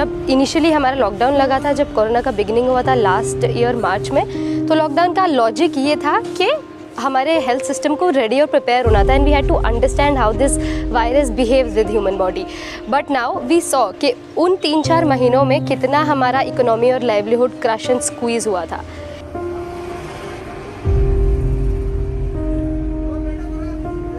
जब इनिशियली हमारा लॉकडाउन लगा था, जब कोरोना का बिगिनिंग हुआ था लास्ट ईयर मार्च में, तो लॉकडाउन का लॉजिक ये था कि हमारे हेल्थ सिस्टम को रेडी और प्रिपेयर होना था and we had to understand how this virus behaves with human body. But now we saw कि उन 3-4 महीनों में कितना हमारा इकोनॉमी और लाइवलीहुड क्रश एंड स्क्वीज हुआ था।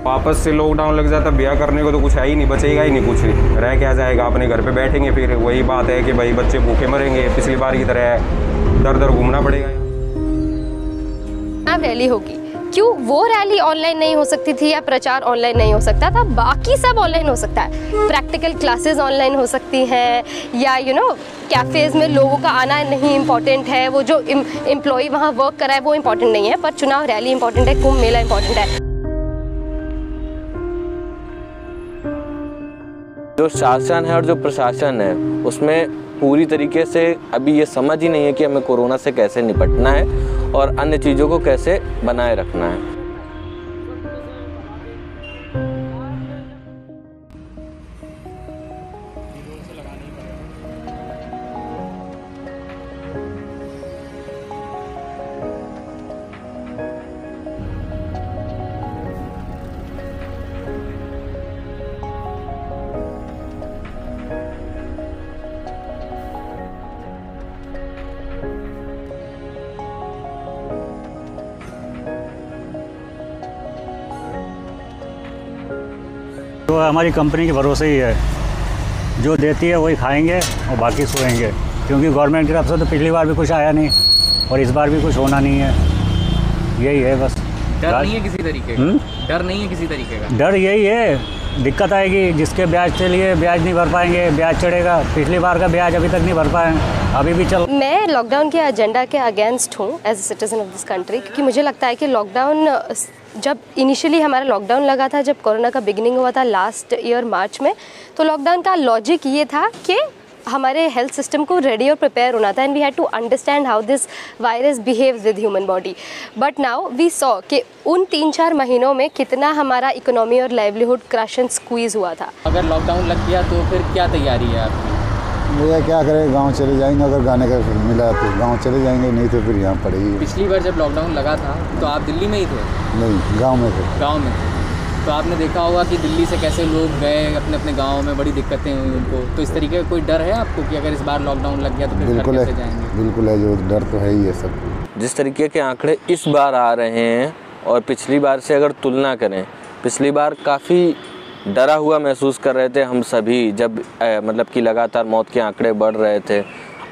वापस से लॉकडाउन लग जाता, ब्याह करने को तो कुछ है ही नहीं, बचेगा ही नहीं कुछ, रह क्या जाएगा, अपने घर पे बैठेंगे, फिर वही बात है कि भाई बच्चे भूखे मरेंगे, पिछली बार की तरह दर दर घूमना पड़ेगा। रैली होगी, क्यों वो रैली ऑनलाइन नहीं हो सकती थी या प्रचार ऑनलाइन नहीं हो सकता था? बाकी सब ऑनलाइन हो सकता है, प्रैक्टिकल क्लासेस ऑनलाइन हो सकती हैं, या कैफ़ेज़ में लोगों का आना नहीं इम्पॉर्टेंट है, वो जो एम्प्लॉई वहाँ वर्क कर रहा है वो इम्पॉर्टेंट नहीं है, पर चुनाव रैली इम्पॉर्टेंट है, कुंभ मेला इम्पॉर्टेंट है। जो शासन है और जो प्रशासन है उसमें पूरी तरीके से अभी ये समझ ही नहीं है कि हमें कोरोना से कैसे निपटना है और अन्य चीज़ों को कैसे बनाए रखना है। तो हमारी कंपनी के भरोसे ही है, जो देती है वही खाएंगे और बाकी सोएंगे, क्योंकि गवर्नमेंट की तरफ से तो पिछली बार भी कुछ आया नहीं और इस बार भी कुछ होना नहीं है, यही है बस। डर नहीं है किसी तरीके का? डर नहीं है किसी तरीके का? डर यही है, दिक्कत आएगी, जिसके ब्याज के लिए ब्याज नहीं भर पाएंगे, ब्याज चढ़ेगा, पिछली बार का ब्याज अभी तक नहीं भर पाए, अभी भी चल। मैं लॉकडाउन के एजेंडा के अगेंस्ट हूँ as a citizen of this country, क्योंकि मुझे लगता है कि लॉकडाउन, जब इनिशियली हमारा लॉकडाउन लगा था, जब कोरोना का बिगिनिंग हुआ था लास्ट ईयर मार्च में, तो लॉकडाउन का लॉजिक ये था कि हमारे हेल्थ सिस्टम को रेडी और प्रिपेयर होना था and we had to understand how this virus behaves with human body. But now we saw कि उन 3-4 महीनों में कितना हमारा इकोनॉमी और लाइवलीहुड क्रश एंड स्क्वीज हुआ था। अगर लॉकडाउन लग गया तो फिर क्या तैयारी है आपकी? भैया क्या करें, गांव चले जाएंगे, अगर गाने का मिला तो गांव चले जाएंगे, नहीं तो फिर यहाँ पड़ेगी। पिछली बार जब लॉकडाउन लगा था तो आप दिल्ली में ही थे? नहीं, गांव में थे। गांव में थे, तो आपने देखा होगा कि दिल्ली से कैसे लोग गए अपने अपने गाँव में, बड़ी दिक्कतें हुई उनको, तो इस तरीके का कोई डर है आपको कि अगर इस बार लॉकडाउन लग गया तो फिर बिल्कुल कैसे जाएंगे? बिल्कुल है, जो डर तो है ही है सब। जिस तरीके के आंकड़े इस बार आ रहे हैं और पिछली बार से अगर तुलना करें, पिछली बार काफ़ी डरा हुआ महसूस कर रहे थे हम सभी, जब मतलब कि लगातार मौत के आंकड़े बढ़ रहे थे,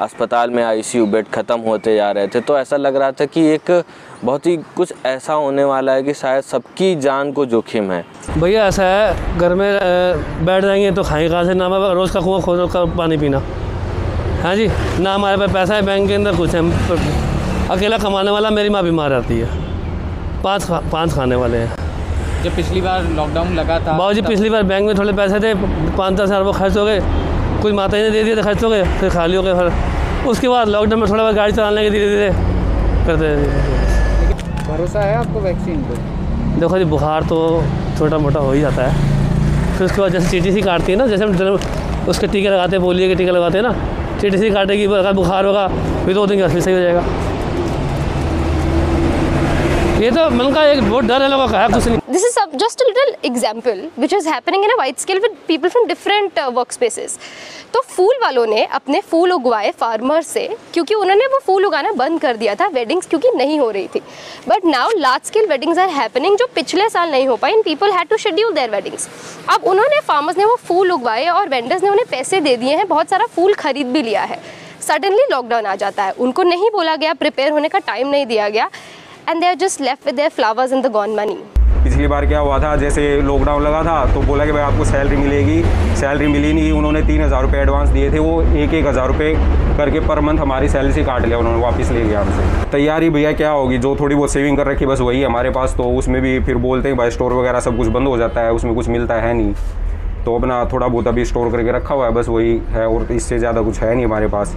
अस्पताल में आईसीयू बेड ख़त्म होते जा रहे थे, तो ऐसा लग रहा था कि एक बहुत ही कुछ ऐसा होने वाला है कि शायद सबकी जान को जोखिम है। भैया ऐसा है, घर में बैठ जाएंगे तो खाएंगे कहाँ से, ना रोज़ का कुआं खोद कर पानी पीना, हाँ जी, ना हमारे पास पैसा है बैंक के अंदर कुछ है, अकेला कमाने वाला, मेरी माँ बीमार रहती है, पाँच खाने वाले हैं। जब पिछली बार लॉकडाउन लगा था बाबू जी, पिछली बार बैंक में थोड़े पैसे थे, 5-10 हज़ार वो खर्च हो गए, कुछ माता जी ने दे दिए थे, खर्च हो गए, फिर खाली हो गए, फिर उसके बाद लॉकडाउन में थोड़ा बहुत गाड़ी चलाने के धीरे धीरे करते हैं। भरोसा है आपको वैक्सीन को? देखो जी, बुखार तो छोटा मोटा हो ही जाता है, फिर उसके बाद जैसे टीटीसी काटती है ना, जैसे हम उसके टीके लगाते हैं, पोलियो के टीके लगाते हैं ना, टीटीसी काटेगी, अगर बुखार होगा फिर 2 दिन के बाद फिर सही हो जाएगा। ये तो मन का एक बहुत डर है लोगों का, कुछ नहीं। This is just a little example which is happening in a wide scale with people from different workspaces. तो फूल वालों ने अपने फूल उगवाए फार्मर से, क्योंकि उन्होंने वो फूल उगाना बंद कर दिया था, वेडिंग्स क्योंकि नहीं हो रही थी। But now large scale weddings are happening, जो पिछले साल नहीं हो पाई, and people had to schedule their weddings. अब उन्होंने, फार्मर्स ने वो फूल उगवाए और वेंडर्स ने उन्हें पैसे दे दिए हैं, बहुत सारा फूल खरीद भी लिया है। सडनली लॉकडाउन आ जाता है, उनको नहीं बोला गया, प्रिपेयर होने का टाइम नहीं दिया गया, and they are just left with their flowers and the gone money. पिछली बार क्या हुआ था, जैसे लॉकडाउन लगा था तो बोला कि भाई आपको सैलरी मिलेगी, सैलरी मिली नहीं, उन्होंने 3,000 रुपये एडवांस दिए थे, वो 1,000 रुपये करके पर मंथ हमारी सैलरी से काट लिया, उन्होंने वापस ले गया हमसे। तैयारी भैया क्या होगी, जो थोड़ी बहुत सेविंग कर रखी बस वही है हमारे पास, तो उसमें भी फिर बोलते हैं भाई स्टोर वगैरह सब कुछ बंद हो जाता है, उसमें कुछ मिलता है नहीं, तो अपना थोड़ा बहुत अभी स्टोर करके रखा हुआ है, बस वही है, और इससे ज़्यादा कुछ है नहीं हमारे पास।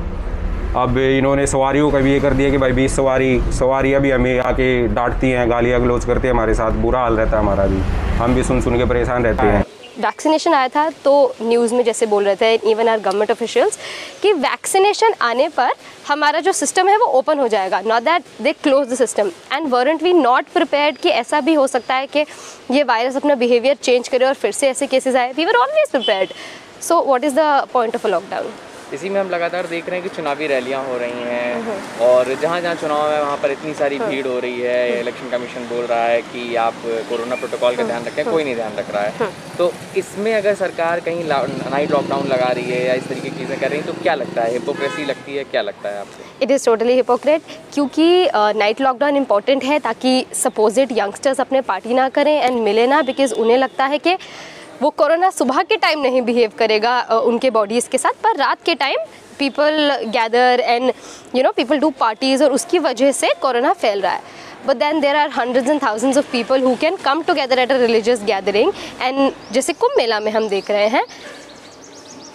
अब इन्होंने सवारियों का भी ये कर दिया कि भाई 20 सवारी अभी हमें आके डांटती हैं, गालियाँ गलौज करते हैं हमारे साथ, बुरा हाल रहता है हमारा भी, हम भी सुन के परेशान रहते हैं। वैक्सीनेशन आया था तो न्यूज़ में जैसे बोल रहे थे इवन आर गवर्नमेंट ऑफिशियल्स कि वैक्सीनेशन आने पर हमारा जो सिस्टम है वो ओपन हो जाएगा, not that they close the system. And weren't we not prepared कि ऐसा भी हो सकता है कि ये वायरस अपना बिहेवियर चेंज करे और फिर से ऐसे केसेस आए। We were always prepared. So what is the point of a lockdown? इसी में हम लगातार देख रहे हैं कि चुनावी रैलियां हो रही हैं और जहाँ जहाँ चुनाव है वहाँ पर इतनी सारी भीड़ हो रही है। इलेक्शन कमीशन बोल रहा है कि आप कोरोना प्रोटोकॉल का ध्यान रखें, कोई नहीं ध्यान रख रहा है। तो इसमें अगर सरकार कहीं नाइट लॉकडाउन लगा रही है या इस तरीके की चीज़ें कर रही हैं तो क्या लगता है, हिपोक्रेसी लगती है, क्या लगता है आपको? इट इज़ टोटली हिपोक्रेट, क्योंकि नाइट लॉकडाउन इंपॉर्टेंट है ताकि सपोजिट यंगस्टर्स अपने पार्टी ना करें एंड मिले ना, बिकॉज उन्हें लगता है कि वो कोरोना सुबह के टाइम नहीं बिहेव करेगा उनके बॉडीज़ के साथ, पर रात के time people gather and people do parties और उसकी वजह से कोरोना फैल रहा है। But then there are hundreds and thousands of people who can come together at a religious gathering. And जैसे कुंभ मेला में हम देख रहे हैं,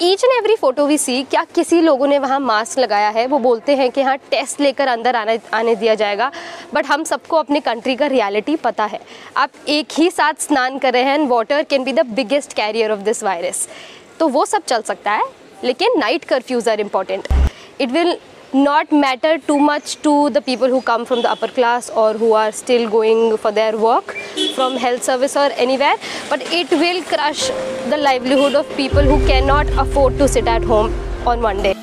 each and every photo we see, क्या किसी लोगों ने वहाँ मास्क लगाया है? वो बोलते हैं कि हाँ टेस्ट लेकर अंदर आने दिया जाएगा, बट हम सबको अपनी कंट्री का रियलिटी पता है। आप एक ही साथ स्नान कर रहे हैं and water can be the biggest carrier of this virus. तो वो सब चल सकता है, लेकिन night curfews are important. It will not matter too much to the people who come from the upper class or who are still going for their work from health service or anywhere, but it will crush the livelihood of people who cannot afford to sit at home on one day.